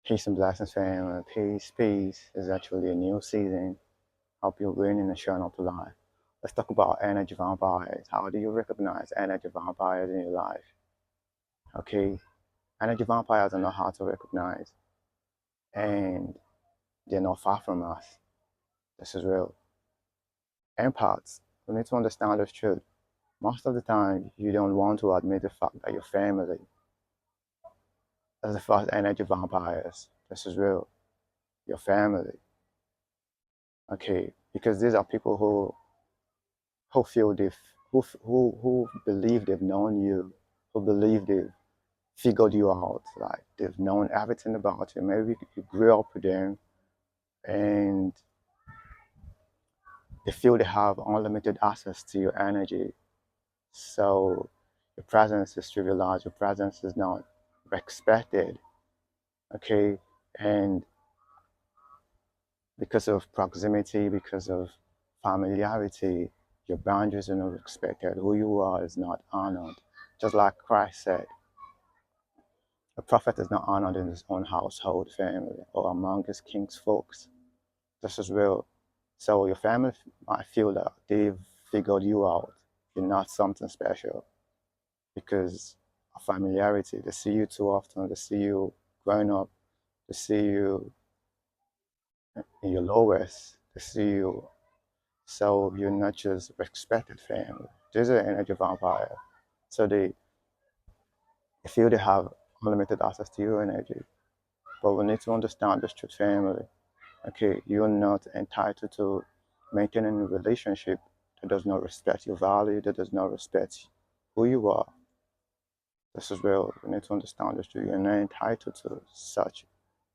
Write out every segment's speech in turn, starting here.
Peace and blessings, family. Peace, peace is actually a new season. Help you win in the journey to life. Let's talk about energy vampires. How do you recognize energy vampires in your life? Okay, energy vampires are not hard to recognize, and they're not far from us. This is real. Empaths, we need to understand this truth. Most of the time, you don't want to admit the fact that your family is the first energy vampires. This is real. Your family. Okay, because these are people who feel they've who believe they've known you, who believe they've figured you out, like they've known everything about you. Maybe you grew up with them and they feel they have unlimited access to your energy. So your presence is trivialized, your presence is not respected. Okay. And because of proximity, because of familiarity, your boundaries are not respected. Who you are is not honored. Just like Christ said, a prophet is not honored in his own household, family, or among his king's folks. This is real. So your family might feel that they've figured you out. You're not something special because of familiarity. They see you too often. They see you growing up. They see you in your lowest. They see you. So you're not just respected family. This is an energy vampire. So they feel they have unlimited access to your energy. But we need to understand this truth, family. Okay, you're not entitled to maintaining a relationship that does not respect your value, that does not respect who you are. This is real. We need to understand this truth. You're not entitled to such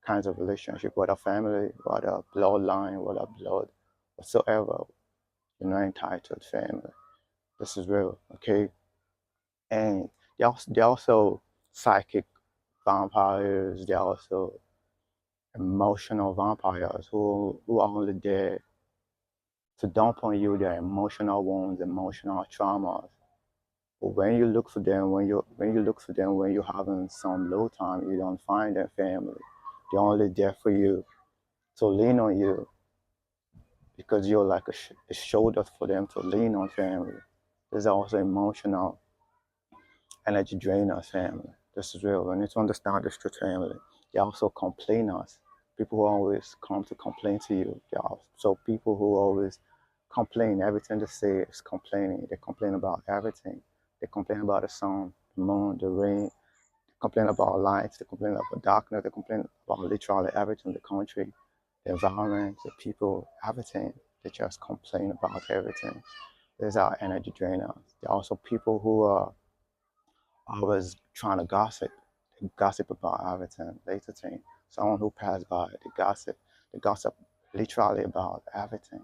kinds of relationship, whether family, whether bloodline, whether blood, whatsoever. You're not entitled, family. This is real, okay? And they're also psychic vampires. They're also emotional vampires who are only there to dump on you their emotional wounds, emotional traumas. But when you look for them, when you're having some low time, you don't find their family. They're only there for you to lean on you because you're like a shoulder for them to lean on, family. There's also emotional energy drainers, family. This is real. We need to understand this truth, family. They also complainers. People who always come to complain to you. They are so people who always complain. Everything they say is complaining. They complain about everything. They complain about the sun, the moon, the rain. They complain about lights. They complain about darkness. They complain about literally everything, the country, the environment, the people, everything. They just complain about everything. These are energy drainers. There are also people who are always trying to gossip. They gossip about everything, later thing. Someone who passed by, they gossip literally about everything.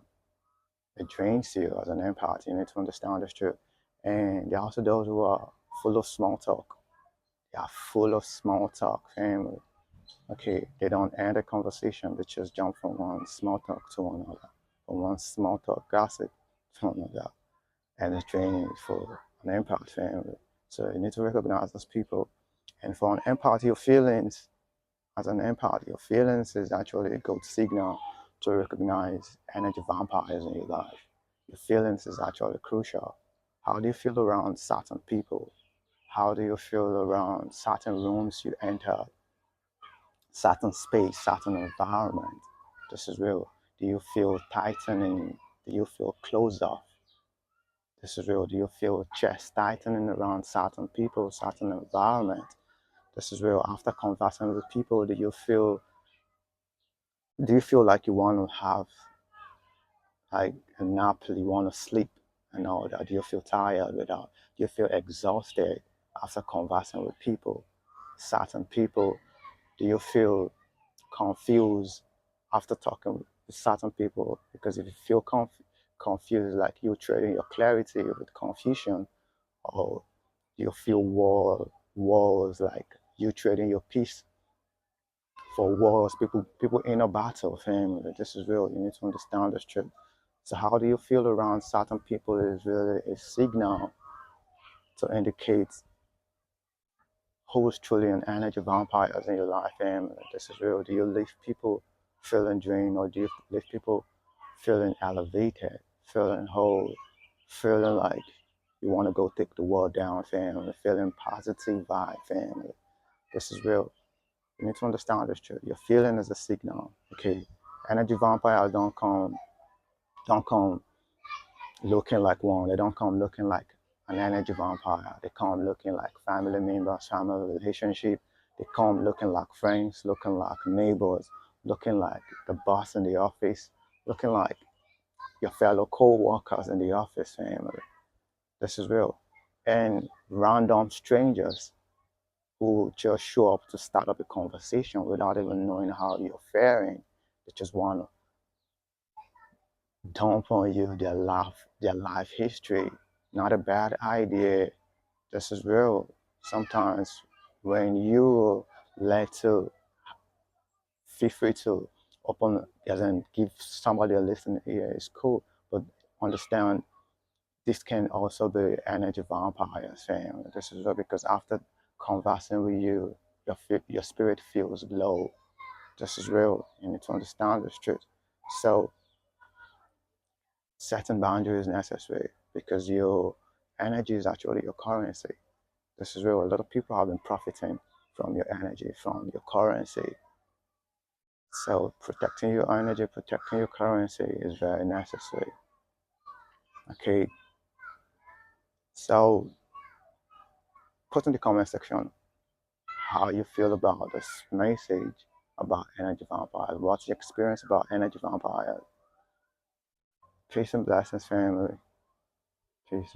It drains you as an empath. You need to understand this truth. And there are also those who are full of small talk. They are full of small talk, family. Okay, they don't end a conversation. They just jump from one small talk to another, from one small talk gossip to another. And it's draining for an empath, family. So you need to recognize those people. And for an empath, your feelings, as an empath, your feelings is actually a good signal to recognize energy vampires in your life. Your feelings is actually crucial. How do you feel around certain people? How do you feel around certain rooms you enter, certain space, certain environment? This is real. Do you feel tightening? Do you feel closed off? This is real. Do you feel chest tightening around certain people, certain environment? This is real. After conversing with people, do you feel like you want to have like a nap, you want to sleep and all that? Do you feel tired without? Do you feel exhausted after conversing with people, certain people? Do you feel confused after talking with certain people? Because if you feel confused, like you're trading your clarity with confusion, or you feel wars like you trading your peace for wars. People in a battle, family. This is real. You need to understand this truth. So how do you feel around certain people is really a signal to indicate who's truly an energy vampires in your life, and this is real. Do you leave people feeling drained, or do you leave people feeling elevated, feeling whole, feeling like you want to go take the world down, family, feeling positive vibe, family? This is real. You need to understand this truth. Your feeling is a signal. Okay, energy vampires don't come looking like one. They don't come looking like an energy vampire. They come looking like family members, family relationship. They come looking like friends, looking like neighbors, looking like the boss in the office, looking like your fellow co-workers in the office, family. This is real. And random strangers who just show up to start up a conversation without even knowing how you're faring. They just want to dump on you their life history. Not a bad idea. This is real. Sometimes when you let to feel free to open as in give somebody a listening ear, it's cool. But understand this can also be energy vampires, fam. This is real because after conversing with you, your spirit feels low. This is real. You need to understand this truth. So setting boundaries is necessary because your energy is actually your currency. This is real. A lot of people have been profiting from your energy, from your currency. So protecting your energy, protecting your currency is very necessary. Okay. So put in the comment section how you feel about this message about energy vampires. What's your experience about energy vampires? Peace and blessings, family. Peace.